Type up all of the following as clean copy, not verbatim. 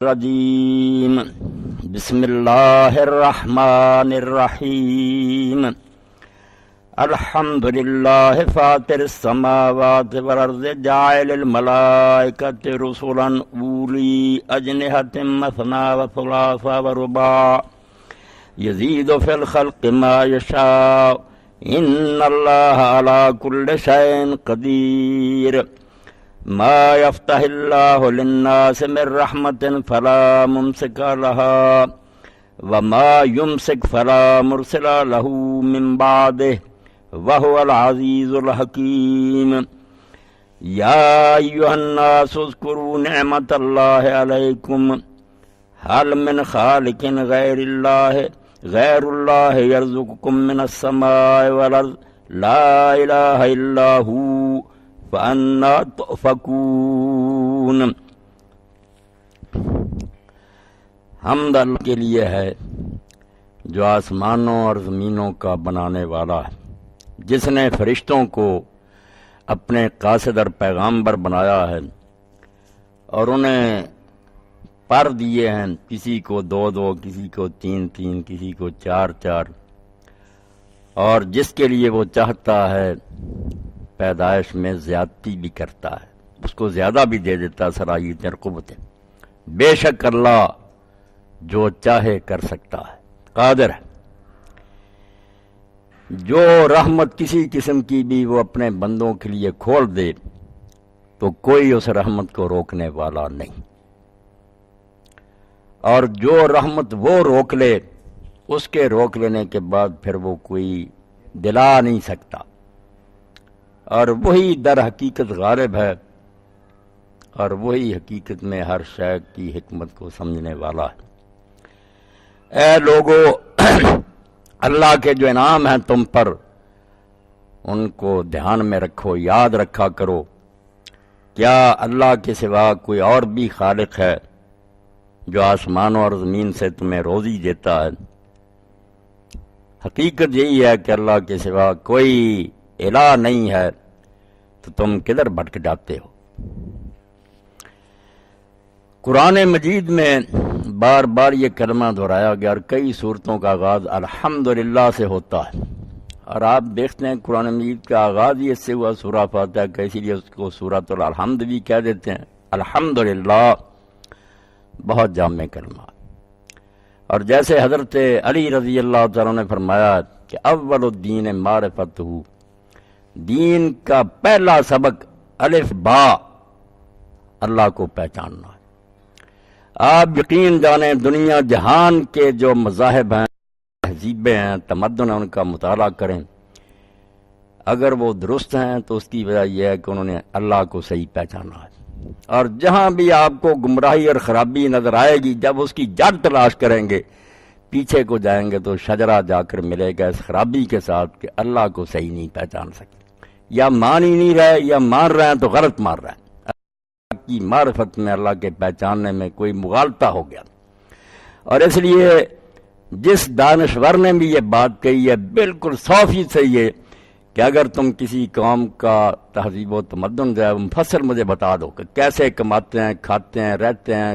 الرجیم بسم اللہ الرحمن الرحیم الحمد للہ فاطر السماوات والارض جاعل الملائکۃ رسلا اولی اجنحۃ مثنی وثلاث ورباع یزید فی الخلق ما یشاء ان اللہ علی کل شیء قدیر ما يفتح الله للناس من رحمة فلا ممسك لها وما يمسك فلا مرسل له من بعده وهو العزيز الحكيم يا أيها الناس اذكروا نعمة الله عليكم هل من خالق غير الله يرزقكم من السماء والأرض لا إله إلا هو فَأَنَّا تُؤْفَكُونَ۔ حمد اللہ کے لیے ہے جو آسمانوں اور زمینوں کا بنانے والا ہے، جس نے فرشتوں کو اپنے قاصد اور پیغامبر بنایا ہے اور انہیں پر دیے ہیں، کسی کو 2 کسی کو 3 کسی کو 4 اور جس کے لیے وہ چاہتا ہے پیدائش میں زیادتی بھی کرتا ہے، اس کو زیادہ بھی دے دیتا صلاحیتیں اور قوتیں۔ بے شک اللہ جو چاہے کر سکتا ہے، قادر ہے۔ جو رحمت کسی قسم کی بھی وہ اپنے بندوں کے لیے کھول دے تو کوئی اس رحمت کو روکنے والا نہیں، اور جو رحمت وہ روک لے اس کے روک لینے کے بعد پھر وہ کوئی دلا نہیں سکتا، اور وہی در حقیقت غالب ہے، اور وہی حقیقت میں ہر شے کی حکمت کو سمجھنے والا ہے۔ اے لوگو، اللہ کے جو انعام ہیں تم پر ان کو دھیان میں رکھو، یاد رکھا کرو۔ کیا اللہ کے سوا کوئی اور بھی خالق ہے جو آسمانوں اور زمین سے تمہیں روزی دیتا ہے؟ حقیقت یہی ہے کہ اللہ کے سوا کوئی الہ نہیں ہے، تو تم کدھر بھٹک جاتے ہو؟ قرآن مجید میں بار بار یہ کلمہ دہرایا گیا، اور کئی صورتوں کا آغاز الحمدللہ سے ہوتا ہے، اور آپ دیکھتے ہیں قرآن مجید کا آغاز ہی اس سے ہوا سورہ فاتحہ کا، اسی لیے اس کو سورۃ الحمد بھی کہہ دیتے ہیں۔ الحمدللہ بہت جامع کلمہ، اور جیسے حضرت علی رضی اللہ تعالیٰ نے فرمایا کہ اول الدین معرفتہ، دین کا پہلا سبق الف با اللہ کو پہچاننا ہے۔ آپ یقین جانیں دنیا جہان کے جو مذاہب ہیں، تہذیبیں ہیں، تمدن ہیں، ان کا مطالعہ کریں، اگر وہ درست ہیں تو اس کی وجہ یہ ہے کہ انہوں نے اللہ کو صحیح پہچانا ہے، اور جہاں بھی آپ کو گمراہی اور خرابی نظر آئے گی، جب اس کی جڑ تلاش کریں گے، پیچھے کو جائیں گے تو شجرہ جا کر ملے گا اس خرابی کے ساتھ کہ اللہ کو صحیح نہیں پہچان سکتے، یا مان ہی نہیں رہے، یا مان رہے ہیں تو غلط مان رہے ہیں۔ اللہ کی معرفت میں، اللہ کے پہچاننے میں کوئی مغالطہ ہو گیا، اور اس لیے جس دانشور نے بھی یہ بات کہی ہے بالکل 100% صحیح ہے کہ اگر تم کسی قوم کا تہذیب و تمدن جو ہے مفصل مجھے بتا دو کہ کیسے کماتے ہیں، کھاتے ہیں، رہتے ہیں،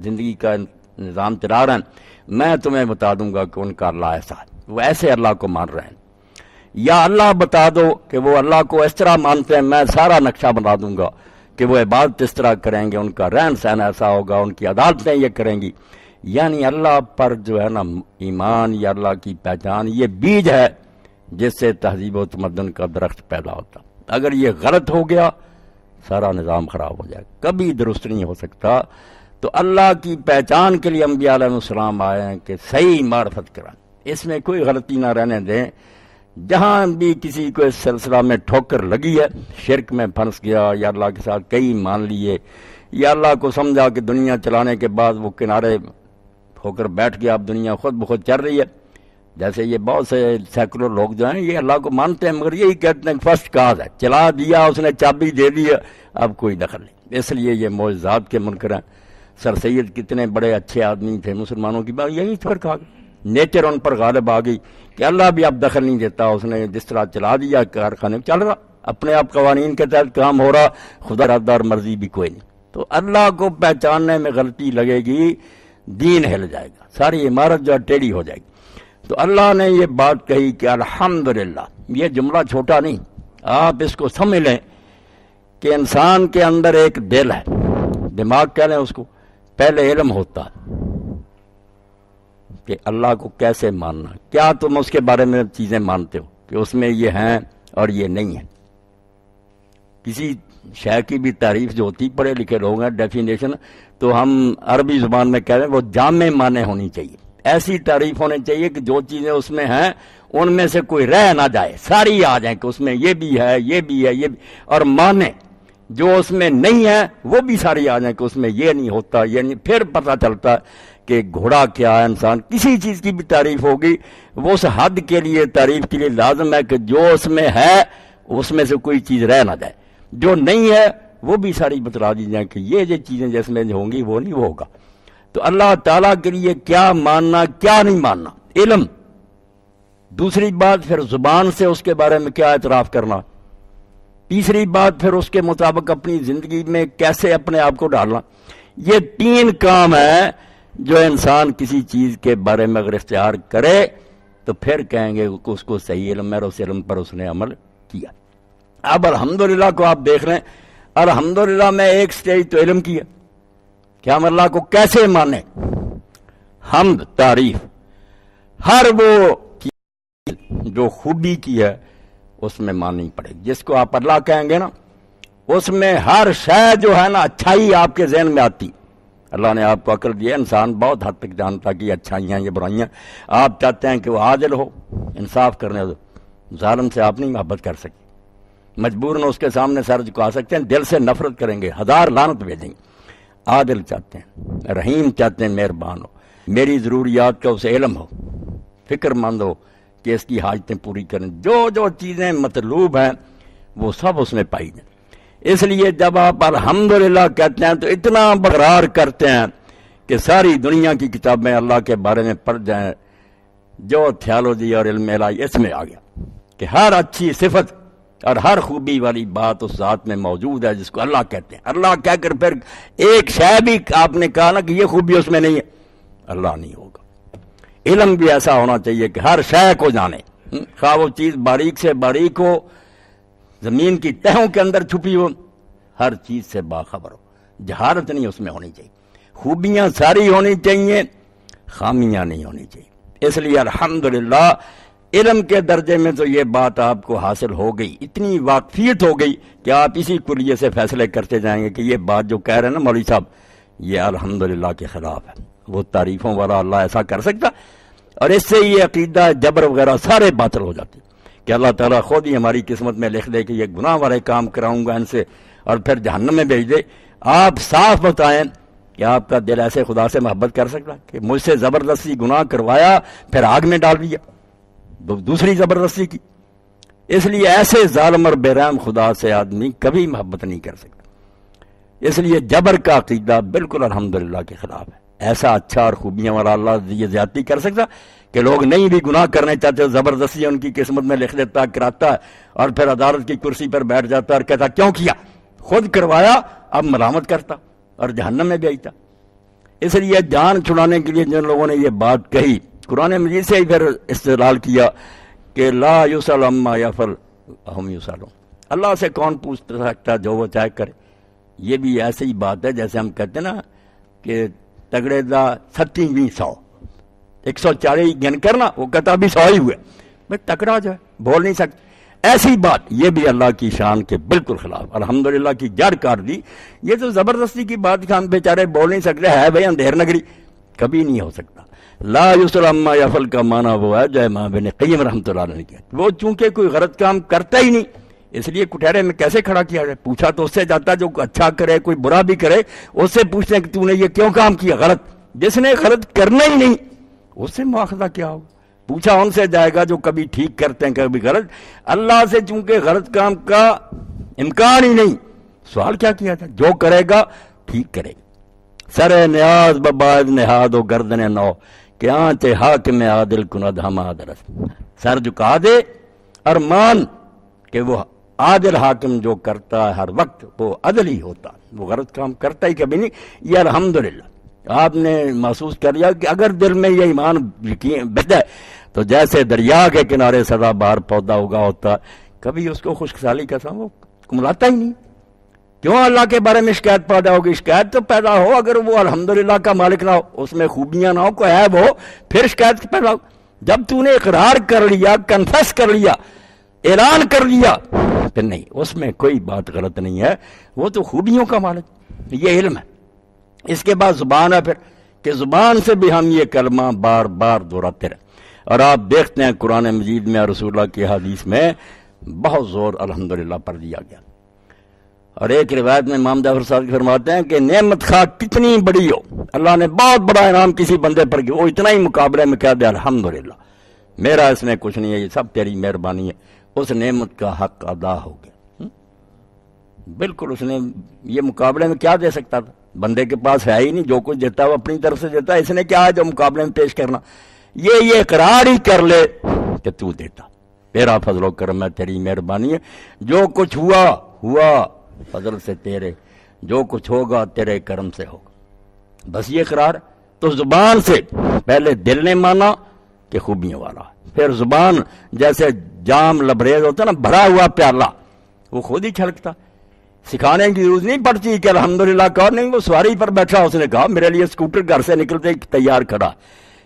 زندگی کا نظام چلا رہے ہیں، میں تمہیں بتا دوں گا کہ ان کا اللہ ایسا ہے، وہ ایسے اللہ کو مان رہے ہیں۔ یا اللہ بتا دو کہ وہ اللہ کو اس طرح مانتے ہیں، میں سارا نقشہ بنا دوں گا کہ وہ عبادت اس طرح کریں گے، ان کا رہن سہن ایسا ہوگا، ان کی عدالتیں یہ کریں گی۔ یعنی اللہ پر جو ہے نا ایمان یا اللہ کی پہچان، یہ بیج ہے جس سے تہذیب و تمدن کا درخت پیدا ہوتا۔ اگر یہ غلط ہو گیا سارا نظام خراب ہو جائے، کبھی درست نہیں ہو سکتا۔ تو اللہ کی پہچان کے لیے انبیاء علیہ السلام آئے ہیں کہ صحیح معرفت کرائیں، اس میں کوئی غلطی نہ رہنے دیں۔ جہاں بھی کسی کو اس سلسلہ میں ٹھوکر لگی ہے، شرک میں پھنس گیا، یا اللہ کے ساتھ کئی مان لیے، یا اللہ کو سمجھا کہ دنیا چلانے کے بعد وہ کنارے ہو کر بیٹھ گیا، اب دنیا خود بخود چل رہی ہے، جیسے یہ بہت سے سیکولر لوگ جو ہیں یہ اللہ کو مانتے ہیں مگر یہی کہتے ہیں کہ فرسٹ کاز ہے، چلا دیا اس نے، چابی دے دی، اب کوئی دخل نہیں۔ اس لیے یہ معجزات کے منکر ہیں۔ سر سید کتنے بڑے اچھے آدمی تھے مسلمانوں کی بات، یہی فرق آ گیا، نیچر ان پر غالب آ گئی کہ اللہ بھی اب دخل نہیں دیتا، اس نے جس طرح چلا دیا کارخانے چل رہا، اپنے آپ قوانین کے تحت کام ہو رہا، خدا ارادہ اور مرضی بھی کوئی نہیں۔ تو اللہ کو پہچاننے میں غلطی لگے گی، دین ہل جائے گا، ساری عمارت جو ہے ٹیڑھی ہو جائے گی۔ تو اللہ نے یہ بات کہی کہ الحمدللہ، یہ جملہ چھوٹا نہیں، آپ اس کو سمجھ لیں کہ انسان کے اندر ایک دل ہے، دماغ کہہ لیں اس کو، پہلے علم ہوتا ہے کہ اللہ کو کیسے ماننا، کیا تم اس کے بارے میں چیزیں مانتے ہو کہ اس میں یہ ہیں اور یہ نہیں ہیں۔ کسی شے کی بھی تعریف جو ہوتی، پڑھے لکھے لوگ ہیں، ڈیفینیشن تو ہم عربی زبان میں کہہ رہے ہیں وہ جامع معنی ہونی چاہیے، ایسی تعریف ہونی چاہیے کہ جو چیزیں اس میں ہیں ان میں سے کوئی رہ نہ جائے، ساری آ جائیں کہ اس میں یہ بھی ہے، یہ بھی ہے، یہ بھی، اور معنی جو اس میں نہیں ہے وہ بھی ساری آ جائیں کہ اس میں یہ نہیں ہوتا، یہ نہیں۔ پھر پتہ چلتا کہ گھوڑا کیا ہے، انسان کسی چیز کی بھی تعریف ہوگی وہ اس حد کے لیے تعریف کے لیے لازم ہے کہ جو اس میں ہے اس میں سے کوئی چیز رہ نہ جائے، جو نہیں ہے وہ بھی ساری بتلا دی جائیں کہ یہ چیزیں جس میں ہوں گی وہ نہیں وہ ہوگا۔ تو اللہ تعالیٰ کے لیے کیا ماننا کیا نہیں ماننا، علم۔ دوسری بات پھر زبان سے اس کے بارے میں کیا اعتراف کرنا، تیسری بات پھر اس کے مطابق اپنی زندگی میں کیسے اپنے آپ کو ڈالنا۔ یہ تین کام ہیں جو انسان کسی چیز کے بارے میں اگر اختیار کرے تو پھر کہیں گے کہ اس کو صحیح علم ہے اور اس علم پر اس نے عمل کیا۔ اب الحمدللہ کو آپ دیکھ رہے ہیں، الحمدللہ میں ایک سٹیج تو علم کی ہے کہ ہم اللہ کو کیسے مانیں، حمد تعریف، ہر وہ چیز جو خوبی کی ہے اس میں ماننی پڑے گی۔ جس کو آپ اللہ کہیں گے نا اس میں ہر شے جو ہے نا اچھائی آپ کے ذہن میں آتی۔ اللہ نے آپ کو عقل دی ہے، انسان بہت حد تک جانتا کہ یہ اچھائیاں یہ برائیاں، آپ چاہتے ہیں کہ وہ عادل ہو، انصاف کرنے دو، ظالم سے آپ نہیں محبت کر سکتے، مجبوراً اس کے سامنے سر جھکا سکتے ہیں، دل سے نفرت کریں گے، ہزار لعنت بھیجیں گے۔ عادل چاہتے ہیں، رحیم چاہتے ہیں، مہربان ہو، میری ضروریات کا اسے علم ہو، فکر مند ہو کہ اس کی حاجتیں پوری کریں، جو جو چیزیں مطلوب ہیں وہ سب اس میں پائی جائیں۔ اس لیے جب آپ الحمدللہ کہتے ہیں تو اتنا برقرار کرتے ہیں کہ ساری دنیا کی کتابیں اللہ کے بارے میں پڑھ جائیں، جو تھیالوجی اور علم الہی اس میں آ گیا کہ ہر اچھی صفت اور ہر خوبی والی بات اس ذات میں موجود ہے جس کو اللہ کہتے ہیں۔ اللہ کہہ کر پھر ایک شے بھی آپ نے کہا نا کہ یہ خوبی اس میں نہیں ہے، اللہ نہیں ہوگا۔ علم بھی ایسا ہونا چاہیے کہ ہر شے کو جانے، خواہ وہ چیز باریک سے باریک ہو، زمین کی تہوں کے اندر چھپی ہو، ہر چیز سے باخبر ہو، جہالت نہیں اس میں ہونی چاہیے، خوبیاں ساری ہونی چاہیے، خامیاں نہیں ہونی چاہیے۔ اس لیے الحمدللہ علم کے درجے میں تو یہ بات آپ کو حاصل ہو گئی، اتنی واقفیت ہو گئی کہ آپ اسی کلیے سے فیصلے کرتے جائیں گے کہ یہ بات جو کہہ رہے ہیں نا مولوی صاحب یہ الحمدللہ کے خلاف ہے، وہ تعریفوں والا اللہ ایسا کر سکتا، اور اس سے یہ عقیدہ جبر وغیرہ سارے باطل ہو جاتے کہ اللہ تعالیٰ خود ہی ہماری قسمت میں لکھ دے کہ یہ گناہ والے کام کراؤں گا ان سے اور پھر جہنم میں بھیج دے۔ آپ صاف بتائیں کہ آپ کا دل ایسے خدا سے محبت کر سکتا کہ مجھ سے زبردستی گناہ کروایا پھر آگ میں ڈال دیا، دوسری زبردستی کی۔ اس لیے ایسے ظالم اور بے رحم خدا سے آدمی کبھی محبت نہیں کر سکتا۔ اس لیے جبر کا عقیدہ بالکل الحمدللہ کے خلاف ہے۔ ایسا اچھا اور خوبیاں والا اللہ یہ زیادتی کر سکتا کہ لوگ نہیں بھی گناہ کرنے چاہتے زبردستی ان کی قسمت میں لکھ دیتا، کراتا، اور پھر عدالت کی کرسی پر بیٹھ جاتا اور کہتا کیوں کیا، خود کروایا، اب ملامت کرتا اور جہنم میں بھیجتا۔ اس لیے جان چھڑانے کے لیے جن لوگوں نے یہ بات کہی، قرآن مجید سے ہی پھر استدلال کیا کہ لا یسأل عما یفعل وهم یسألون، اللہ سے کون پوچھ سکتا جو وہ چاہے کرے۔ یہ بھی ایسی ہی بات ہے جیسے ہم کہتے ہیں نا کہ تگڑے دا 100 140 گن کرنا، وہ کہتا ابھی 100 ہی ہوئے، بھائی تکڑا جو ہے بول نہیں سکتے۔ ایسی بات یہ بھی اللہ کی شان کے بالکل خلاف، الحمدللہ کی جڑ کاٹ دی۔ یہ تو زبردستی کی بات کہ ہم بیچارے بول نہیں سکتے، ہے بھائی اندھیر نگری، کبھی نہیں ہو سکتا۔ لا یسأل عما یفعل کا معنی وہ ہے جو امام ابن قیم رحمۃ اللہ علیہ نے کیا، وہ چونکہ کوئی غلط کام کرتا ہی نہیں اس لیے کٹہرے میں کیسے کھڑا کیا جائے، پوچھا تو اس سے جاتا جو اچھا کرے کوئی برا بھی کرے اس سے پوچھتے ہیں کہ تو نے یہ کیوں کام کیا غلط، جس نے غلط کرنا ہی نہیں اس سے مواخذہ کیا ہوگا، پوچھا ان سے جائے گا جو کبھی ٹھیک کرتے ہیں کبھی غلط۔ اللہ سے چونکہ غلط کام کا امکان ہی نہیں، سوال کیا کیا تھا، جو کرے گا ٹھیک کرے گا۔ سر نیاز بباز نہاد و گردن نو کہ آنچے حاکم عادل کند ہم آدرس، سر جھکا دے اور مان کہ وہ عادل حاکم جو کرتا ہے ہر وقت وہ عدل ہی ہوتا ہے، وہ غلط کام کرتا ہی کبھی نہیں۔ یہ الحمدللہ آپ نے محسوس کر لیا کہ اگر دل میں یہ ایمان یقین بیٹھا ہے تو جیسے دریا کے کنارے سدا بہار پودا اگا ہوتا، کبھی اس کو خشک سالی کا سا وہ کملاتا ہی نہیں۔ کیوں اللہ کے بارے میں شکایت پیدا ہوگی؟ شکایت تو پیدا ہو اگر وہ الحمدللہ کا مالک نہ ہو، اس میں خوبیاں نہ ہو، کوئی عیب ہو، پھر شکایت پیدا ہو۔ جب تو نے اقرار کر لیا، کنفیس کر لیا، اعلان کر لیا، پھر نہیں، اس میں کوئی بات غلط نہیں ہے، وہ تو خوبیوں کا مالک، یہ علم ہے۔ اس کے بعد زبان ہے، پھر کہ زبان سے بھی ہم یہ کلمہ بار بار دہراتے رہے، اور آپ دیکھتے ہیں قرآن مجید میں اور رسول اللہ کی حدیث میں بہت زور الحمدللہ پر دیا گیا۔ اور ایک روایت میں امام جعفر صادق فرماتے ہیں کہ نعمت خواہ کتنی بڑی ہو، اللہ نے بہت بڑا انعام کسی بندے پر کیا، وہ اتنا ہی مقابلے میں کہہ دے الحمدللہ، میرا اس میں کچھ نہیں ہے، یہ سب تیری مہربانی ہے، اس نعمت کا حق ادا ہو گیا۔ بالکل اس نے یہ مقابلے میں کیا دے سکتا تھا؟ بندے کے پاس ہے ہی نہیں، جو کچھ دیتا ہے وہ اپنی طرف سے دیتا ہے، اس نے کیا ہے جو مقابلے میں پیش کرنا؟ یہ اقرار ہی کر لے کہ تو دیتا، تیرا فضل و کرم ہے، تیری مہربانی ہے، جو کچھ ہوا ہوا فضل سے تیرے، جو کچھ ہوگا تیرے کرم سے ہوگا، بس یہ اقرار۔ تو زبان سے پہلے دل نے مانا کہ خوبیوں والا، پھر زبان جیسے جام لبریز ہوتا نا، بھرا ہوا پیالہ، وہ خود ہی چھلکتا، سکھانے کی ضرورت نہیں پڑتی کہ الحمدللہ کہو، نہیں، وہ سواری پر بیٹھا، اس نے کہا میرے لیے اسکوٹر گھر سے نکلتے تیار کھڑا،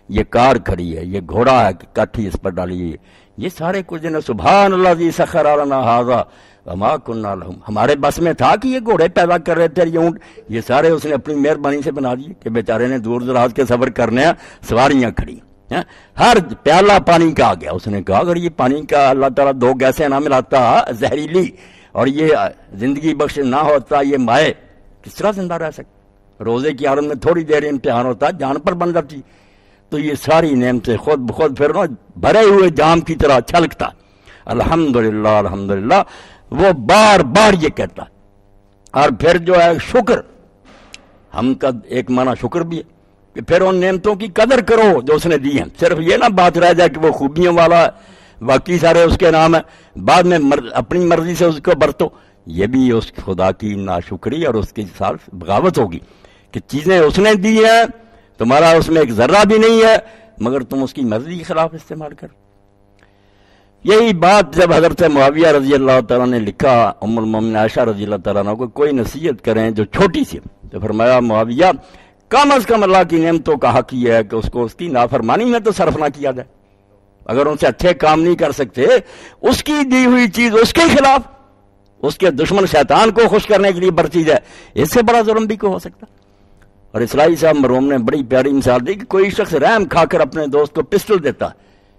یہ کار کھڑی ہے، یہ گھوڑا ہے کہ کٹھی اس پر ڈالی ہے، یہ سارے کچھ جنہیں سبحان اللہ ذی سخر لنا ھذا وما کنا لہ، ہمارے بس میں تھا کہ یہ گھوڑے پیدا کر رہے تھے، یہ اونٹ، یہ سارے اس نے اپنی مہربانی سے بنا دیے کہ بیچارے نے دور دراز کے سفر کرنے ہیں، سواریاں کھڑی ہیں، ہر پیالہ پانی کا آ گیا۔ اس نے کہا اگر یہ پانی کا اللہ تعالیٰ دو گیسیں نہ ملاتا زہریلی، اور یہ زندگی بخش نہ ہوتا یہ مائع، کس طرح زندہ رہ سکتا؟ روزے کی حالت میں تھوڑی دیر امتحان ہوتا، جان پر بن جاتی، تو یہ ساری نعمتیں خود بخود پھر بھرے ہوئے جام کی طرح چھلکتا۔ الحمدللہ الحمدللہ وہ بار بار یہ کہتا۔ اور پھر جو ہے شکر، ہم کا ایک معنی شکر بھی ہے کہ پھر ان نعمتوں کی قدر کرو جو اس نے دی ہیں، صرف یہ نہ بات رہ جائے کہ وہ خوبیوں والا ہے، باقی سارے اس کے نام ہیں، بعد میں اپنی مرضی سے اس کو برتو، یہ بھی اس خدا کی ناشکری اور اس کے ساتھ بغاوت ہوگی کہ چیزیں اس نے دی ہیں، تمہارا اس میں ایک ذرہ بھی نہیں ہے، مگر تم اس کی مرضی کے خلاف استعمال کر۔ یہی بات جب حضرت معاویہ رضی اللہ تعالیٰ نے لکھا ام المومنین عائشہ رضی اللہ تعالیٰ عنہ کو کوئی نصیحت کریں جو چھوٹی سی، تو فرمایا معاویہ کم از کم اللہ کی نعمتوں کا حق یہ ہے کہ اس کو اس کی نافرمانی میں تو صرف نہ کیا جائے، اگر ان سے اچھے کام نہیں کر سکتے، اس کی دی ہوئی چیز اس کے خلاف، اس کے دشمن شیطان کو خوش کرنے کے لیے برتی جائے، اس سے بڑا ظلم بھی کو ہو سکتا۔ اور اسلائی صاحب مرحوم نے بڑی پیاری مثال دی کہ کوئی شخص رحم کھا کر اپنے دوست کو پسٹل دیتا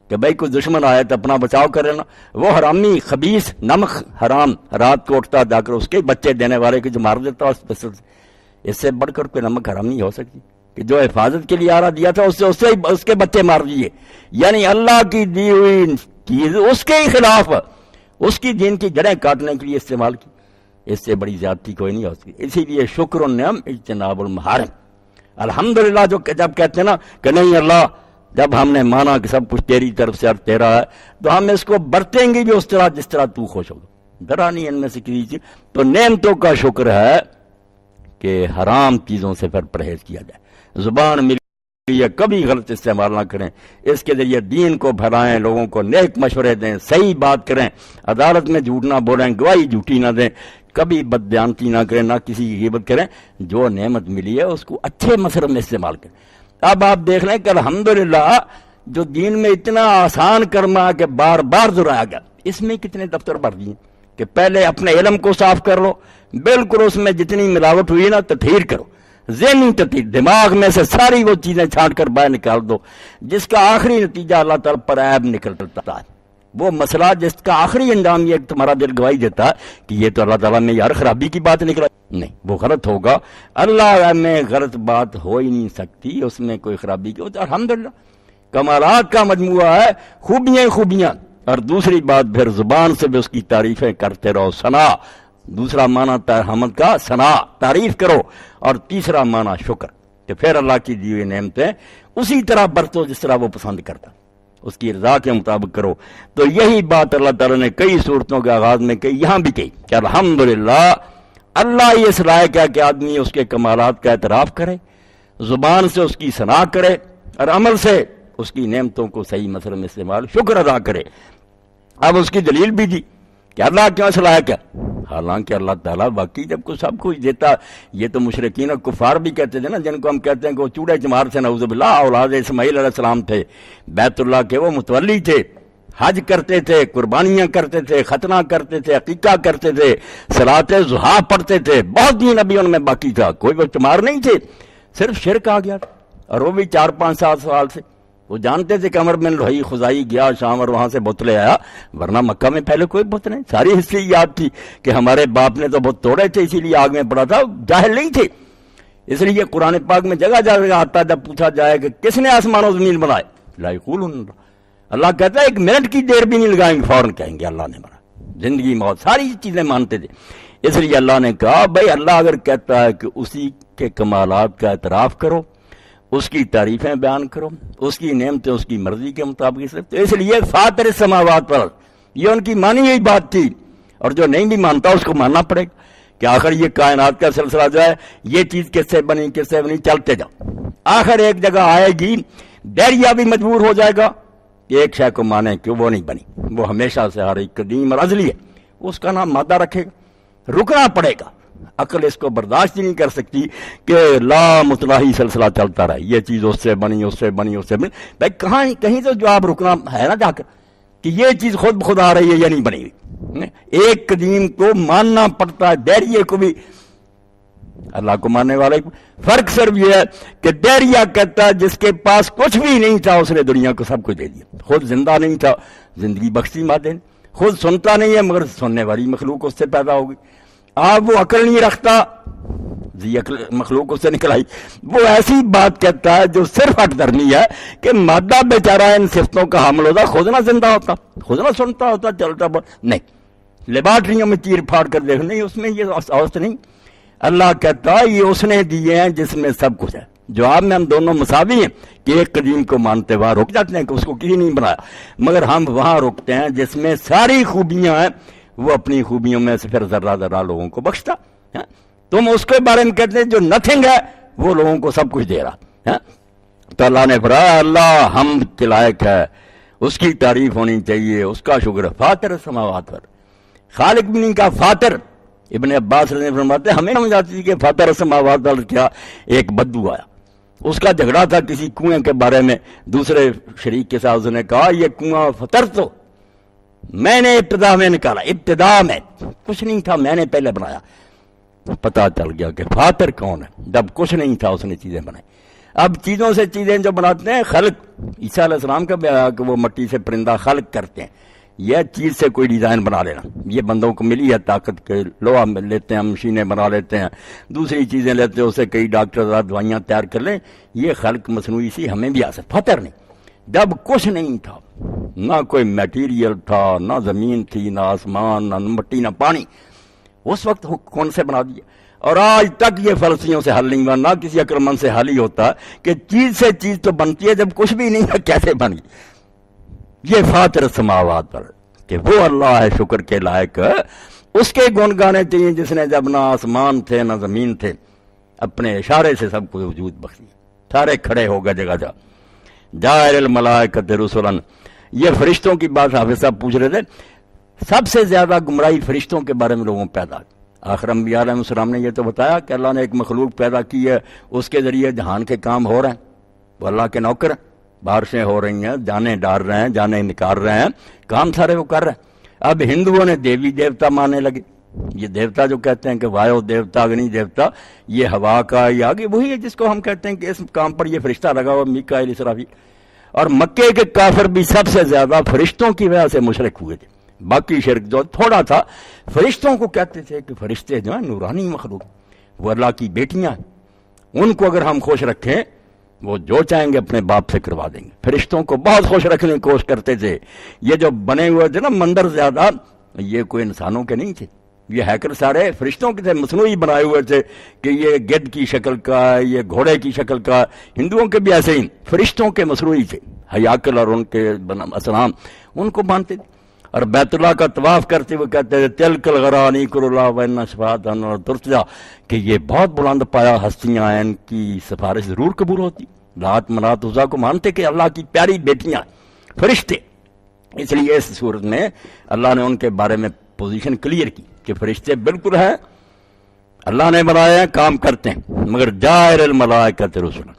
کہ بھائی کوئی دشمن آئے تو اپنا بچاؤ کرے نا، وہ حرامی خبیث نمک حرام رات کو اٹھتا جا کر اس کے بچے دینے والے کو جو مار دیتا اس پسٹل سے، اس سے بڑھ کر کوئی نمک حرام نہیں ہو سکتی کہ جو حفاظت کے لیے آ رہا دیا تھا اس کے بچے مار دیے، یعنی اللہ کی دی ہوئی چیز اس کے ہی خلاف، اس کی دین کی جڑیں کاٹنے کے لیے استعمال کی، اس سے بڑی زیادتی کوئی نہیں ہو سکتی۔ اسی لیے شکر النعم اجتناب المحارم، الحمدللہ جو جب کہتے ہیں نا کہ نہیں اللہ، جب ہم نے مانا کہ سب کچھ تیری طرف سے اور تیرا ہے تو ہم اس کو برتیں گے بھی اس طرح جس طرح تو خوش ہوگا، ذرا نہیں ان میں سے کسی چیز۔ تو نعمتوں کا شکر ہے کہ حرام چیزوں سے پھر پرہیز کیا جائے، زبان ملی ہے کبھی غلط استعمال نہ کریں، اس کے ذریعے دین کو پھیلائیں، لوگوں کو نیک مشورے دیں، صحیح بات کریں، عدالت میں جھوٹ نہ بولیں، گواہی جھوٹی نہ دیں، کبھی بددیانتی نہ کریں، نہ کسی کی غیبت کریں، جو نعمت ملی ہے اس کو اچھے مصرف میں استعمال کریں۔ اب آپ دیکھ لیں کہ الحمدللہ جو دین میں اتنا آسان کرما کہ بار بار دہرایا گیا، اس میں کتنے دفتر بھر دیے کہ پہلے اپنے علم کو صاف کر لو، بالکل اس میں جتنی ملاوٹ ہوئی نا تطہیر کرو، ذہنی تطہیر، دماغ میں سے ساری وہ چیزیں چھانٹ کر باہر نکال دو جس کا آخری نتیجہ اللہ تعالیٰ پر عیب نکلتا ہے، وہ مسئلہ جس کا آخری انجام یہ تمہارا دل گواہی دیتا ہے کہ یہ تو اللہ تعالیٰ میں یار خرابی کی بات نکلا، نہیں وہ غلط ہوگا، اللہ میں غلط بات ہو ہی نہیں سکتی، اس میں کوئی خرابی کی ہوتی، الحمدللہ کمالات کا مجموعہ ہے، خوبیاں خوبیاں۔ اور دوسری بات پھر زبان سے بھی اس کی تعریفیں کرتے رہو، ثنا، دوسرا معنی حمد کا ثنا، تعریف کرو، اور تیسرا معنی شکر کہ پھر اللہ کی دی ہوئی نعمتیں اسی طرح برتو جس طرح وہ پسند کرتا، اس کی رضا کے مطابق کرو. تو یہی بات اللہ تعالیٰ نے کئی صورتوں کے آغاز میں کہی، یہاں بھی کہی کہ الحمدللہ اللہ یہ اس لائق ہے کہ آدمی اس کے کمالات کا اعتراف کرے، زبان سے اس کی ثنا کرے اور عمل سے اس کی نعمتوں کو صحیح مثلا میں استعمال شکر ادا کرے. اب اس کی دلیل بھی دی کہ اللہ کیوں اس لائق ہے، حالانکہ اللہ تعالیٰ باقی جب کو سب کچھ دیتا. یہ تو مشرکین اور کفار بھی کہتے تھے نا، جن کو ہم کہتے ہیں کہ وہ چوڑے چمار سے نعوذ باللہ اولاد اسماعیل علیہ السلام تھے، بیت اللہ کے وہ متولی تھے، حج کرتے تھے، قربانیاں کرتے تھے، ختنہ کرتے تھے، عقیقہ کرتے تھے، صلاۃ ضحیٰ پڑھتے تھے، بہت دین ابھی ان میں باقی تھا، کوئی وہ چمار نہیں تھے. صرف شرک آ گیا اور وہ بھی 4-5 سال سے. وہ جانتے تھے کہ عمر بن لحی خزائی گیا شام اور وہاں سے بت لے آیا، ورنہ مکہ میں پہلے کوئی بت نہیں. ساری ہسٹری یاد تھی کہ ہمارے باپ نے تو بت توڑے تھے، اسی لیے آگ میں پڑا تھا، جاہل نہیں تھے. اس لیے قرآن پاک میں جگہ جگہ آتا جب پوچھا جائے کہ کس نے آسمان و زمین بنائے، لا یقولون اللہ کہتا ہے 1 منٹ کی دیر بھی نہیں لگائیں گے، فوراً کہیں گے اللہ نے بنایا. زندگی موت ساری چیزیں مانتے تھے. اس لیے اللہ نے کہا بھائی اللہ اگر کہتا ہے کہ اسی کے کمالات کا اعتراف کرو، اس کی تعریفیں بیان کرو، اس کی نعمتیں اس کی مرضی کے مطابق. تو اس لیے فاطر السماوات پر یہ ان کی مانی ہوئی بات تھی، اور جو نہیں بھی مانتا اس کو ماننا پڑے گا کہ آخر یہ کائنات کا سلسلہ جو ہے یہ چیز کس سے بنی کس سے بنی، چلتے جاؤ. آخر ایک جگہ آئے گی دہریا بھی مجبور ہو جائے گا کہ ایک شے کو مانے کہ وہ نہیں بنی، وہ ہمیشہ سے ہر ایک قدیم اور ازلی ہے، اس کا نام مادہ رکھے گا، رکنا پڑے گا. عقل اس کو برداشت ہی نہیں کر سکتی کہ لا متناہی سلسلہ چلتا رہے، یہ چیز اس سے بنی اس سے بنی اس سے بنی. بھائی کہیں تو جواب رکنا ہے نا جا کر کہ یہ چیز خود بخود آ رہی ہے یا نہیں بنی ہوئی. ایک قدیم کو ماننا پڑتا ہے، دہریے کو بھی. اللہ کو ماننے والے فرق صرف یہ ہے کہ دہریا کہتا ہے جس کے پاس کچھ بھی نہیں تھا اس نے دنیا کو سب کچھ دے دیا. خود زندہ نہیں تھا، زندگی بخشی مادے نے. خود سنتا نہیں ہے مگر سننے والی مخلوق اس سے پیدا ہوگی. آپ وہ عقل نہیں رکھتا، عقل مخلوق اس سے نکل آئی. وہ ایسی بات کہتا ہے جو صرف ہٹ درمی ہے کہ مادہ بیچارہ ان صفتوں کا حامل ہوتا، خود نہ زندہ ہوتا، خود نہ سنتا ہوتا، چلتا نہیں. لیبارٹریوں میں چیر پھاڑ کر دیکھ نہیں، اس میں یہ اوسط نہیں. اللہ کہتا ہے یہ اس نے دیے ہیں جس میں سب کچھ ہے. جواب میں ہم دونوں مساوی ہیں کہ ایک قدیم کو مانتے وہاں رک جاتے ہیں کہ اس کو کسی نہیں بنایا، مگر ہم وہاں رکتے ہیں جس میں ساری خوبیاں ہیں، وہ اپنی خوبیوں میں سے پھر ذرہ ذرہ لوگوں کو بخشتا. تم اس کے بارے میں کہتے ہیں جو نتھنگ ہے وہ لوگوں کو سب کچھ دے رہا. تو اللہ نے فرمایا اللہ حمد کے لائق ہے، اس کی تعریف ہونی چاہیے، اس کا شکر. فاطر السماوات پر خالق بھی نہیں کہا، فاطر. ابن عباس نے فرماتے ہمیں سمجھ آتی تھی کہ فاطر السماوات پر کیا ایک بدو آیا، اس کا جھگڑا تھا کسی کنویں کے بارے میں، دوسرے شریک کے ساتھ اس نے کہا یہ کنواں فطر تو میں نے ابتدا میں نکالا، ابتدا میں کچھ نہیں تھا، میں نے پہلے بنایا. پتا چل گیا کہ فاطر کون ہے، جب کچھ نہیں تھا اس نے چیزیں بنائی. اب چیزوں سے چیزیں جو بناتے ہیں خلق، عیسیٰ علیہ السلام کا بھی آیا کہ وہ مٹی سے پرندہ خلق کرتے ہیں. یہ چیز سے کوئی ڈیزائن بنا لینا، یہ بندوں کو ملی ہے طاقت کے، لوہا لیتے ہیں مشینیں بنا لیتے ہیں، دوسری چیزیں لیتے ہیں، اسے کئی ڈاکٹر دوائیاں تیار کر لیں. یہ خلق مصنوعی سی ہمیں بھی آ سکتا. فاطر نہیں، جب کچھ نہیں تھا، نہ کوئی میٹیریل تھا، نہ زمین تھی، نہ آسمان، نہ مٹی، نہ پانی، اس وقت کون سے بنا دیا. اور آج تک یہ فلسفیوں سے حل نہیں ہوا، نہ کسی عقل مند سے حل ہی ہوتا کہ چیز سے چیز تو بنتی ہے جب کچھ بھی نہیں ہے کیسے بنی. یہ فاطر السماوات پر کہ وہ اللہ ہے شکر کے لائق، اس کے گن گانے چاہیے جس نے جب نہ آسمان تھے نہ زمین تھے اپنے اشارے سے سب کو وجود بخشی. سارے کھڑے ہو گئے جگہ جگہ. جاعل الملائکۃ رسلا، یہ فرشتوں کی بات حافظ صاحب پوچھ رہے تھے. سب سے زیادہ گمراہی فرشتوں کے بارے میں لوگوں پیدا کی. آخر انبیاء علیہ السلام نے یہ تو بتایا کہ اللہ نے ایک مخلوق پیدا کی ہے، اس کے ذریعے جہان کے کام ہو رہے ہیں، وہ اللہ کے نوکر ہیں. بارشیں ہو رہی ہیں، جانیں ڈال رہے ہیں، جانیں نکال رہے ہیں، کام سارے وہ کر رہے ہیں. اب ہندوؤں نے دیوی دیوتا ماننے لگے. یہ دیوتا جو کہتے ہیں کہ وایو دیوتا، اگنی دیوتا، یہ ہوا کا یہ آگے وہی ہے جس کو ہم کہتے ہیں کہ اس کام پر یہ فرشتہ لگا ہوا میکائیل اسرافیل. اور مکے کے کافر بھی سب سے زیادہ فرشتوں کی وجہ سے مشرک ہوئے تھے. باقی شرک جو تھوڑا تھا، فرشتوں کو کہتے تھے کہ فرشتے جو ہیں نورانی مخلوق، وہ اللہ کی بیٹیاں ہیں، ان کو اگر ہم خوش رکھیں وہ جو چاہیں گے اپنے باپ سے کروا دیں گے. فرشتوں کو بہت خوش رکھنے کی کوشش کرتے تھے. یہ جو بنے ہوئے تھے نا مندر زیادہ، یہ کوئی انسانوں کے نہیں تھے، یہ ہیکر سارے فرشتوں کے تھے، مصنوعی بنائے ہوئے تھے کہ یہ گدھ کی شکل کا، یہ گھوڑے کی شکل کا. ہندوؤں کے بھی ایسے ہی فرشتوں کے مصنوعی تھے. ہیاکل اور ان کے اسلام ان کو مانتے تھے، اور بیت اللہ کا طواف کرتے ہوئے کہتے تھے تلک الغرانی کر اللہ وَإِنَّ شَفَاعَتَهُ تُرْتَجَىٰ، کہ یہ بہت بلند پایا ہستیاں ہیں، ان کی سفارش ضرور قبول ہوتی۔ لات منات عزا کو مانتے کہ اللہ کی پیاری بیٹیاں فرشتے، اس لیے اس صورت میں اللہ نے ان کے بارے میں پوزیشن کلیئر کی کہ فرشتے بالکل ہیں، اللہ نے بنائے ہیں، کام کرتے ہیں، مگر جائر الملائکۃ رسلا،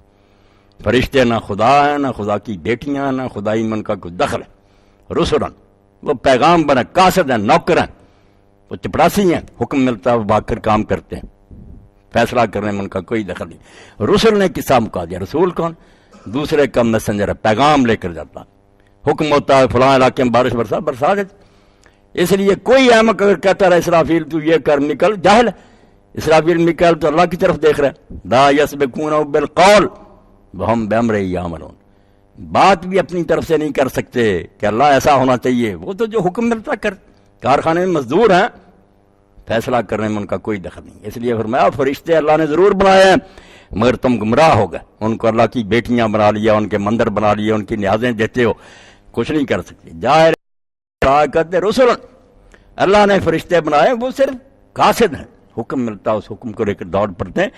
فرشتے نہ خدا ہیں، نہ خدا کی بیٹیاں، نہ خدائی من کا کوئی دخل ہے، رسلا وہ پیغام بنا، قاصد ہیں، نوکر ہیں، وہ چپڑاسی ہیں، حکم ملتا ہے وہ بھاگ کر کام کرتے ہیں، فیصلہ کرنے میں ان کا کوئی دخل نہیں۔ رسل نے کسا مکا دیا، رسول کون؟ دوسرے کا میسنجر ہے، پیغام لے کر جاتا، حکم ہوتا ہے فلاں علاقے میں بارش برسا دیتے۔ اس لیے کوئی احمق اگر کہتا رہا اسرافیل تو یہ کر نکل، جاہل ہے، اسرافیل نکل تو اللہ کی طرف دیکھ رہا ہے، لا یسبقونہ بالقول وہم بامرہ یعملون، بات بھی اپنی طرف سے نہیں کر سکتے کہ اللہ ایسا ہونا چاہیے، وہ تو جو حکم ملتا کر، کارخانے میں مزدور ہیں، فیصلہ کرنے میں ان کا کوئی دخل نہیں۔ اس لیے فرمایا فرشتے اللہ نے ضرور بنائے ہیں مگر تم گمراہ ہو گئے، ان کو اللہ کی بیٹیاں بنا لیا، ان کے مندر بنا لیے، ان کی نیازیں دیتے ہو، کچھ نہیں کر سکتے۔ جائر کہتے رسول، اللہ نے فرشتے بنائے، وہ صرف قاصد ہیں، حکم ملتا اس حکم کو لے کر دوڑ پڑتے ہیں،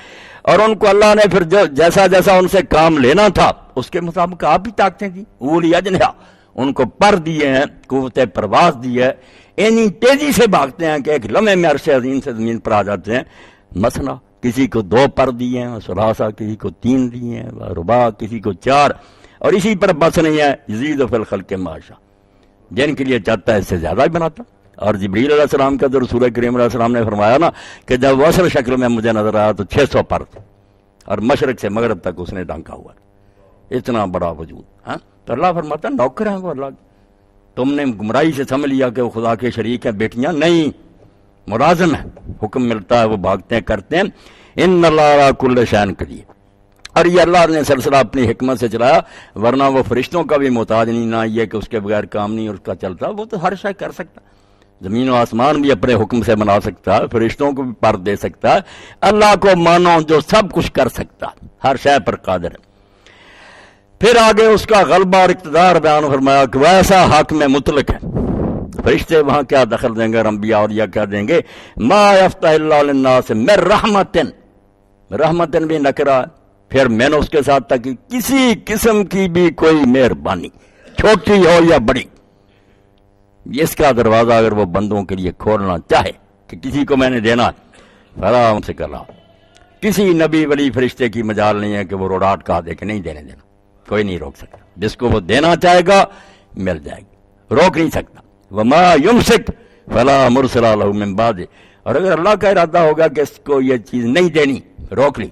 اور ان کو اللہ نے پھر جو جیسا جیسا ان سے کام لینا تھا اس کے مطابق آپ بھی طاقتیں دی، اولی اجنحہ، ان کو پر دیے ہیں، قوت پرواز دی ہے، اتنی تیزی سے بھاگتے ہیں کہ ایک لمحے میں عرش عظیم سے زمین پر آ جاتے ہیں۔ مثلا کسی کو 2 پر دیے ہیں، ثلاثہ کسی کو 3 دیے ہیں، رباع کسی کو 4، اور اسی پر بس نہیں ہے، یزید فی الخلق ما شاء، جن کے لیے چاہتا ہے اس سے زیادہ ہی بناتا۔ اور جبریل علیہ السلام کا تو رسول کریم علیہ السلام نے فرمایا نا کہ جب وصل شکل میں مجھے نظر آیا تو 600 پر تھے، اور مشرق سے مغرب تک اس نے ڈھانکا ہوا، اتنا بڑا وجود۔ ہاں تو اللہ فرماتا نوکر ہیں وہ اللہ، تم نے گمراہی سے سمجھ لیا کہ وہ خدا کے شریک ہیں، بیٹیاں نہیں، ملازم ہیں، حکم ملتا ہے وہ بھاگتے ہیں، کرتے ہیں۔ ان اللہ علی کل شیء قدیر، اور یہ اللہ نے سلسلہ اپنی حکمت سے چلایا، ورنہ وہ فرشتوں کا بھی محتاج نہیں، نہ یہ کہ اس کے بغیر کام نہیں اس کا چلتا، وہ تو ہر شے کر سکتا، زمین و آسمان بھی اپنے حکم سے بنا سکتا ہے، فرشتوں کو بھی پر دے سکتا ہے۔ اللہ کو مانو جو سب کچھ کر سکتا، ہر شے پر قادر ہے۔ پھر آگے اس کا غلبہ اور اقتدار بیان فرمایا کہ ویسا حق میں مطلق ہے، فرشتے وہاں کیا دخل دیں گے، اور انبیاء اور یا کیا دیں گے، ما یفتح اللہ للناس من رحمتن، رحمتن بھی نکرا، پھر میں نے اس کے ساتھ تک کسی قسم کی بھی کوئی مہربانی، چھوٹی ہو یا بڑی، اس کا دروازہ اگر وہ بندوں کے لیے کھولنا چاہے کہ کسی کو میں نے دینا، فلا ہم سے کرا، کسی نبی ولی فرشتے کی مجال نہیں ہے کہ وہ روڈاٹ کہا دے کہ نہیں دینے دینا، کوئی نہیں روک سکتا، جس کو وہ دینا چاہے گا مل جائے گی، روک نہیں سکتا۔ وما یمسک فلا مرسل لہ من بعدہ، اور اگر اللہ کا ارادہ ہوگا کہ اس کو یہ چیز نہیں دینی، روک لی،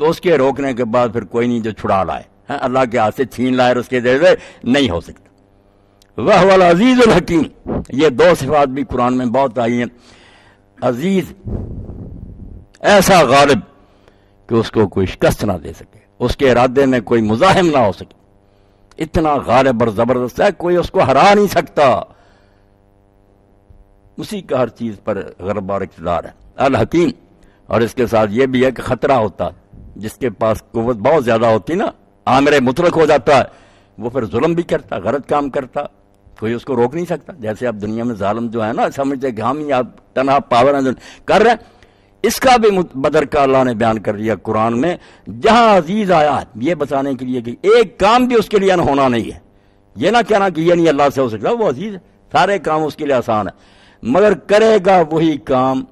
تو اس کے روکنے کے بعد پھر کوئی نہیں جو چھڑا لائے، اللہ کے ہاتھ سے چھین لائے اور اس کے دے دے، نہیں ہو سکتا۔ وَهُوَ الْعَزِيزُ الْحَكِيمُ، یہ 2 صفات بھی قرآن میں بہت آئی ہیں، عزیز، ایسا غالب کہ اس کو کوئی شکست نہ دے سکے، اس کے ارادے میں کوئی مزاحم نہ ہو سکے، اتنا غالب اور زبردست ہے، کوئی اس کو ہرا نہیں سکتا، اسی کا ہر چیز پر غلبہ اور اقتدار ہے۔ الحکیم، اور اس کے ساتھ یہ بھی ہے کہ خطرہ ہوتا، جس کے پاس قوت بہت زیادہ ہوتی نا، آمر مطلق ہو جاتا ہے، وہ پھر ظلم بھی کرتا، غلط کام کرتا، کوئی اس کو روک نہیں سکتا۔ جیسے اب دنیا میں ظالم جو ہے نا، سمجھتے کہ ہم ہی آپ تنہا پاور ہیں کر رہے ہیں، اس کا بھی بدر کا اللہ نے بیان کر دیا قرآن میں، جہاں عزیز آیا یہ بتانے کے لیے کہ ایک کام بھی اس کے لیے ہونا نہیں ہے، یہ نہ کہنا کہ یہ نہیں اللہ سے ہو سکتا، وہ عزیز ہے، سارے کام اس کے لیے آسان ہے، مگر کرے گا وہی کام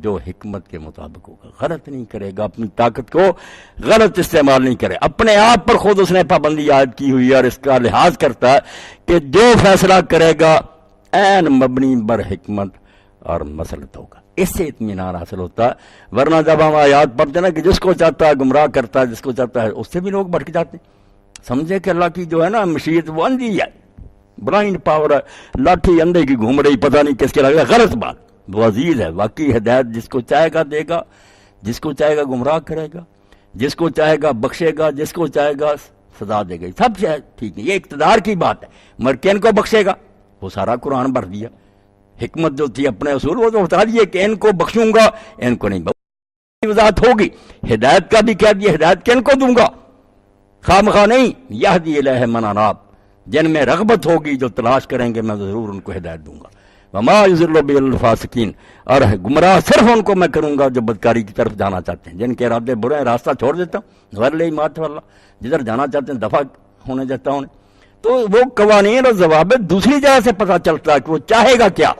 جو حکمت کے مطابق ہوگا، غلط نہیں کرے گا، اپنی طاقت کو غلط استعمال نہیں کرے، اپنے آپ پر خود اس نے پابندی عائد کی ہوئی ہے، اور اس کا لحاظ کرتا ہے کہ جو فیصلہ کرے گا عین مبنی بر حکمت اور مسلط ہوگا، اس سے اطمینان حاصل ہوتا ہے۔ ورنہ جب ہم آیات پڑھتے نا کہ جس کو چاہتا ہے گمراہ کرتا ہے، جس کو چاہتا ہے، اس سے بھی لوگ بھٹک جاتے ہیں، سمجھے کہ اللہ کی جو ہے نا مشیت وہ اندھی ہے، بلائنڈ پاور ہے، لاٹھی اندھے کی گھوم رہی، پتہ نہیں کس کے لگے، غلط بات۔ وہ عزیز ہے، واقعی ہدایت جس کو چاہے گا دے گا، جس کو چاہے گا گمراہ کرے گا، جس کو چاہے گا بخشے گا، جس کو چاہے گا سزا دے گا، سب سے ٹھیک ہے، یہ اقتدار کی بات ہے، مگر کن کو بخشے گا وہ سارا قرآن بھر دیا، حکمت جو تھی اپنے اصول وہ تو بتا دیے کہ ان کو بخشوں گا، ان کو نہیں، وضاحت ہوگی، ہدایت کا بھی کہہ دیا، ہدایت کن کو دوں گا، خامخواہ نہیں، یہدی الیہ من اناب، جن میں رغبت ہوگی جو تلاش کریں گے میں ضرور ان کو ہدایت دوں گا۔ وما یضل بہ الفاسقین، اور گمراہ صرف ان کو میں کروں گا جو بدکاری کی طرف جانا چاہتے ہیں، جن کے ارادے برے ہیں راستہ چھوڑ دیتا ہوں، غیر لئی مات واللہ، جدھر جانا چاہتے ہیں دفع ہونے دیتا ہوں۔ تو وہ قوانین اور ضوابط دوسری جگہ سے پتہ چلتا ہے کہ وہ چاہے گا کیا۔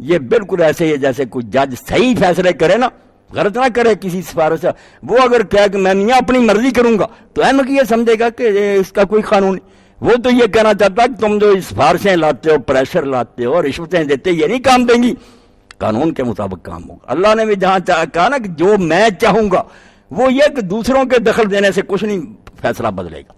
یہ بالکل ایسے ہی ہے جیسے کوئی جج صحیح فیصلے کرے نا، غلط نہ کرے کسی سفارش سے، وہ اگر کہے کہ میں میاں اپنی مرضی کروں گا تو احمد یہ سمجھے گا کہ اس کا کوئی قانون نہیں۔ وہ تو یہ کہنا چاہتا ہے کہ تم جو سفارشیں لاتے ہو، پریشر لاتے ہو، رشوتیں دیتے، یہ نہیں کام دیں گی، قانون کے مطابق کام ہوگا۔ اللہ نے بھی جہاں کہا نا کہ جو میں چاہوں گا، وہ یہ کہ دوسروں کے دخل دینے سے کچھ نہیں فیصلہ بدلے گا،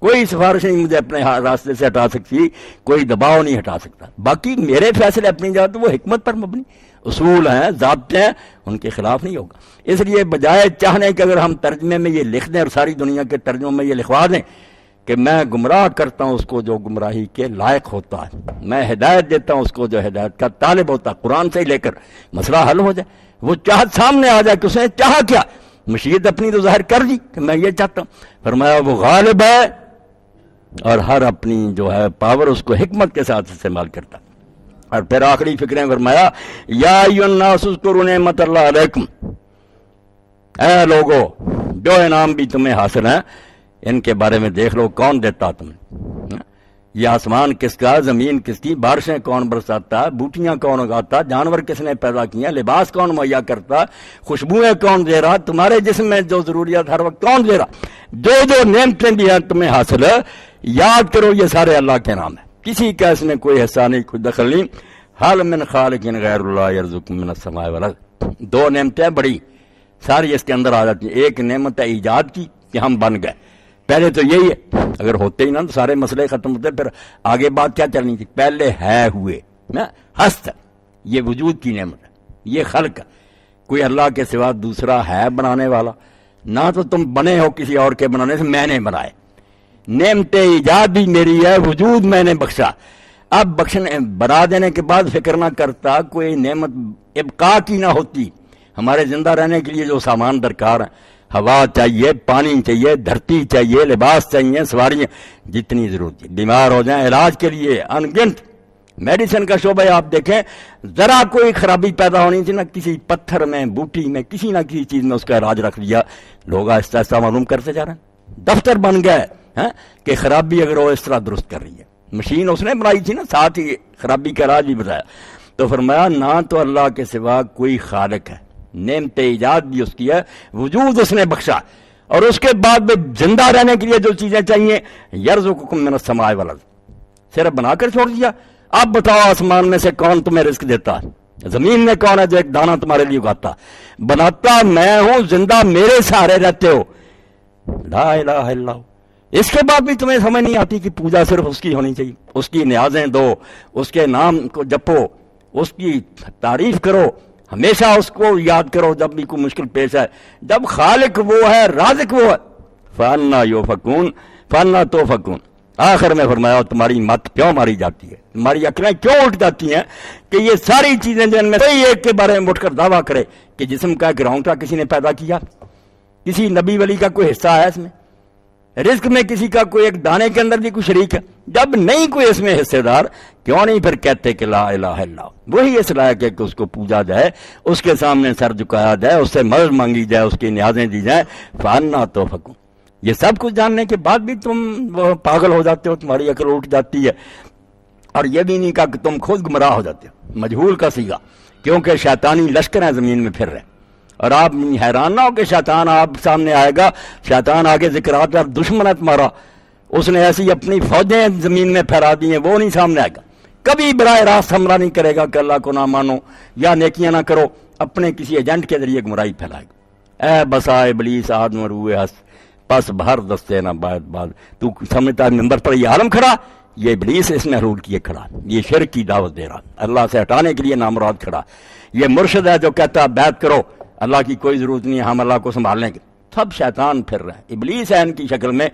کوئی سفارش نہیں مجھے اپنے راستے سے ہٹا سکتی، کوئی دباؤ نہیں ہٹا سکتا۔ باقی میرے فیصلے اپنی جگہ تو وہ حکمت پر مبنی اصول ہیں، ضابطے ہیں، ان کے خلاف نہیں ہوگا۔ اس لیے بجائے چاہنے کہ اگر ہم ترجمے میں یہ لکھ دیں اور ساری دنیا کے ترجموں میں یہ لکھوا دیں کہ میں گمراہ کرتا ہوں اس کو جو گمراہی کے لائق ہوتا ہے، میں ہدایت دیتا ہوں اس کو جو ہدایت کا طالب ہوتا ہے، قرآن سے ہی لے کر مسئلہ حل ہو جائے، وہ چاہت سامنے آ جائے کہ اس نے چاہا کیا، مشیت اپنی تو ظاہر کر دی کہ میں یہ چاہتا ہوں۔ فرمایا وہ غالب ہے اور ہر اپنی جو ہے پاور اس کو حکمت کے ساتھ استعمال کرتا۔ اور پھر آخری فکریں فرمایا یا ایھا الناس اذکروا نعمت اللہ علیکم، اے لوگو جو انعام بھی تمہیں حاصل ہیں ان کے بارے میں دیکھ لو، کون دیتا تمہیں، یہ آسمان کس کا، زمین کس کی، بارشیں کون برساتا، بوٹیاں کون اگاتا، جانور کس نے پیدا کیا، لباس کون مہیا کرتا، خوشبوئیں کون دے رہا، تمہارے جسم میں جو ضروریات ہر وقت کون دے رہا، جو نعمتیں بھی ہیں تمہیں حاصل ہے، یاد کرو یہ سارے اللہ کے نام ہیں، کسی کا اس میں کوئی حصہ نہیں، کوئی دخل نہیں۔ حال من خالق غیر اللہ یرزق من السماء والارض، دو نعمتیں بڑی ساری اس کے اندر آ جاتی ہیں۔ ایک نعمت ہے ایجاد کی کہ ہم بن گئے، پہلے تو یہی ہے، اگر ہوتے ہی نا تو سارے مسئلے ختم ہوتے، پھر آگے بات کیا چلنی تھی، پہلے ہے ہوئے نا، ہست ہے، یہ وجود کی نعمت ہے، یہ خلق ہے، کوئی اللہ کے سوا دوسرا ہے بنانے والا، نہ تو تم بنے ہو کسی اور کے بنانے سے، میں نے بنائے، نعمت ایجاد بھی میری ہے، وجود میں نے بخشا۔ اب بخشنے بنا دینے کے بعد فکر نہ کرتا، کوئی نعمت ابقاء کی نہ ہوتی، ہمارے زندہ رہنے کے لیے جو سامان درکار ہیں، ہوا چاہیے، پانی چاہیے، دھرتی چاہیے، لباس چاہیے، سواریاں، جتنی ضرورت ہے، بیمار ہو جائیں علاج کے لیے ان گنت۔ میڈیسن کا شعبہ آپ دیکھیں، ذرا کوئی خرابی پیدا ہونی تھی نا، کسی پتھر میں، بوٹی میں، کسی نہ کسی چیز میں اس کا علاج رکھ لیا، لوگ آہستہ آہستہ معلوم کرتے جا رہے ہیں، دفتر بن گئے کہ خرابی اگر وہ اس طرح درست کر رہی ہے، مشین اس نے بنائی تھی نا، ساتھ ہی خرابی کا علاج بھی بتایا۔ تو فرمایا نہ تو اللہ کے سوا کوئی خالق ہے، نعمت ایجاد بھی اس کی ہے، وجود اس نے بخشا، اور اس کے بعد بھی زندہ رہنے کے لیے جو چیزیں چاہیے، یرزقکم من السماء والارض، صرف بنا کر چھوڑ دیا۔ اب بتاؤ آسمان میں سے کون تمہیں رزق دیتا ہے، زمین میں کون ہے جو ایک دانہ تمہارے لیے اگاتا، بناتا میں ہوں، زندہ میرے سہارے رہتے ہو، لا الہ الا اللہ۔ اس کے بعد بھی تمہیں سمجھ نہیں آتی کہ پوجا صرف اس کی ہونی چاہیے، اس کی نیازیں دو، اس کے نام کو جپو، اس کی تعریف کرو، ہمیشہ اس کو یاد کرو جب بھی کوئی مشکل پیش ہے، جب خالق وہ ہے، رازق وہ ہے۔ فَأَنَّا يُؤْفَكُونَ فَأَنَّا تُؤْفَكُونَ، آخر میں فرمایا تمہاری مت کیوں ماری جاتی ہے، تمہاری عقلیں کیوں اٹھ جاتی ہیں کہ یہ ساری چیزیں جن میں کوئی ایک کے بارے میں اٹھ کر دعویٰ کرے کہ جسم کا گراؤنڈ کا کسی نے پیدا کیا، کسی نبی ولی کا کوئی حصہ ہے اس میں، رزق میں کسی کا کوئی ایک دانے کے اندر بھی کوئی شریک ہے، جب نہیں کوئی اس میں حصے دار، کیوں نہیں پھر کہتے کہ لا الہ الا اللہ، وہی اس لائق ہے کہ اس کو پوجا جائے، اس کے سامنے سر جھکایا جائے، اس سے مدد مانگی جائے، اس کی نیازیں دی جائیں۔ فَأَنَّا تُؤْفَكُونَ، یہ سب کچھ جاننے کے بعد بھی تم پاگل ہو جاتے ہو، تمہاری عقل اٹھ جاتی ہے، اور یہ بھی نہیں کہا کہ تم خود گمراہ ہو جاتے ہو، مجہول کا سیگا، کیونکہ شیطانی لشکر ہیں زمین میں پھر رہے، اور آپ حیران نہ ہو کہ شیطان آپ سامنے آئے گا، شیطان آگے ذکرات اور دشمن ہے تمہارا، اس نے ایسی اپنی فوجیں زمین میں پھیلا دی ہیں، وہ نہیں سامنے آئے گا، کبھی براہ راست حملہ نہیں کرے گا کہ اللہ کو نہ مانو یا نیکیاں نہ کرو، اپنے کسی ایجنٹ کے ذریعے گمراہی پھیلائے گا۔ اے بسا ابلیس آدم روئے ہس پس بھر دستے نہ بعد، تو سمجھتا ہے ممبر پر یہ عالم کھڑا، یہ ابلیس اس نے حلول کیے کھڑا، یہ شرک کی دعوت دے رہا، اللہ سے ہٹانے کے لیے نامراد کھڑا، یہ مرشد ہے جو کہتا ہے بیعت کرو، اللہ کی کوئی ضرورت نہیں ہے، ہم اللہ کو سنبھال لیں گے، سب شیطان پھر رہے ہیں، ابلیس ہے ان کی شکل میں،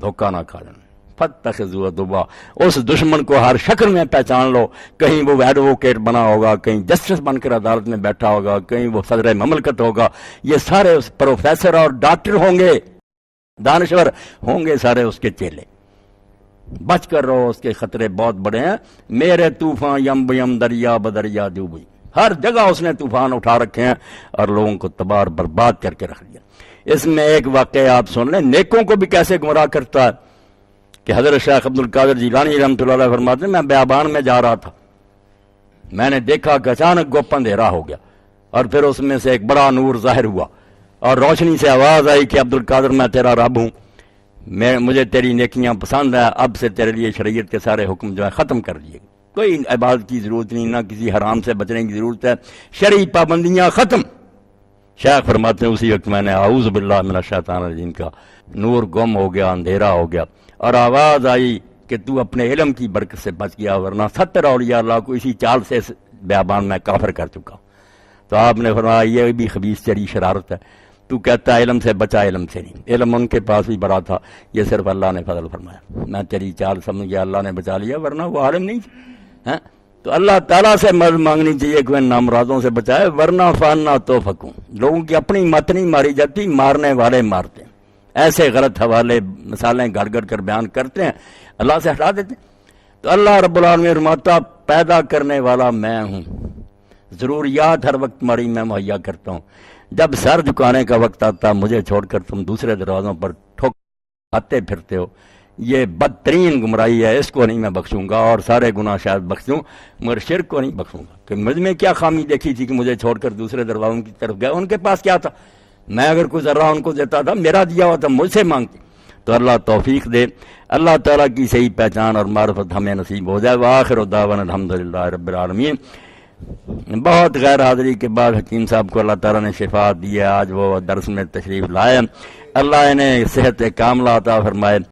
دھوکہ نہ کھا لینا۔ فَاتَّخِذُوا عَدُوًّا، اس دشمن کو ہر شکل میں پہچان لو، کہیں وہ ایڈوکیٹ بنا ہوگا، کہیں جسٹس بن کر عدالت میں بیٹھا ہوگا، کہیں وہ صدر مملکت ہوگا، یہ سارے پروفیسر اور ڈاکٹر ہوں گے، دانشور ہوں گے سارے اس کے چیلے، بچ کر رہو، اس کے خطرے بہت بڑے ہیں۔ میرے طوفان یم بیم دریا بدریا ڈوبی، ہر جگہ اس نے طوفان اٹھا رکھے ہیں اور لوگوں کو تباہ اور برباد کر کے رکھ دیا۔ اس میں ایک واقعہ آپ سن لیں، نیکوں کو بھی کیسے گمراہ کرتا ہے کہ حضرت شیخ عبد القادر جیلانی رحمۃ اللہ علیہ فرماتے ہیں، میں بیابان میں جا رہا تھا، میں نے دیکھا کہ اچانک گپ اندھیرا ہو گیا اور پھر اس میں سے ایک بڑا نور ظاہر ہوا اور روشنی سے آواز آئی کہ عبد القادر میں تیرا رب ہوں، مجھے تیری نیکیاں پسند ہے، اب سے تیرے لیے شریعت کے سارے حکم جو ہے ختم کر دیے، کوئی عبادت کی ضرورت نہیں، نہ کسی حرام سے بچنے کی ضرورت ہے، شرعی پابندیاں ختم۔ شیخ فرماتے ہیں اسی وقت میں نے اعوذ باللہ من الشیطان الرجیم کا، نور گم ہو گیا، اندھیرا ہو گیا اور آواز آئی کہ تو اپنے علم کی برکت سے بچ گیا، ورنہ 70 اولیاء اللہ کو اسی چال سے بیابان میں کافر کر چکا ہوں۔ تو آپ نے فرمایا یہ بھی خبیث تیری شرارت ہے، تو کہتا ہے علم سے بچا، علم سے نہیں، علم ان کے پاس بھی بڑا تھا، یہ صرف اللہ نے فضل فرمایا، میں تیری چال سمجھ گیا، اللہ نے بچا لیا، ورنہ وہ عالم نہیں ہے۔ تو اللہ تعالیٰ سے مدد مانگنی چاہیے کہ وہ نامرادوں سے بچائے، ورنہ فاننا تو پھکوں، لوگوں کی اپنی مت نہیں ماری جاتی، مارنے والے مارتے ہیں، ایسے غلط حوالے مثالیں گھڑ گھڑ کر بیان کرتے ہیں، اللہ سے ہٹا دیتے ہیں۔ تو اللہ رب العالمین فرماتا پیدا کرنے والا میں ہوں، ضروریات ہر وقت تمہاری میں مہیا کرتا ہوں، جب سر جھکانے کا وقت آتا مجھے چھوڑ کر تم دوسرے دروازوں پر ٹھوکتے پھرتے ہو، یہ بدترین گمراہی ہے، اس کو نہیں میں بخشوں گا، اور سارے گناہ شاید بخشوں مگر شرک کو نہیں بخشوں گا۔ کہ مجھ میں کیا خامی دیکھی تھی کہ مجھے چھوڑ کر دوسرے دروازوں کی طرف گیا، ان کے پاس کیا تھا، میں اگر کوئی ذرہ ان کو دیتا تھا، میرا دیا ہوا تھا، مجھ سے مانگتے۔ تو اللہ توفیق دے، اللہ تعالیٰ کی صحیح پہچان اور معرفت ہمیں نصیب ہو جائے۔ وآخر دعوانا الحمدللہ رب العالمین۔ بہت غیر حاضری کے بعد حکیم صاحب کو اللہ تعالیٰ نے شفا دی ہے، آج وہ درس میں تشریف لائے، اللہ انہیں صحت کاملہ عطا فرمائے۔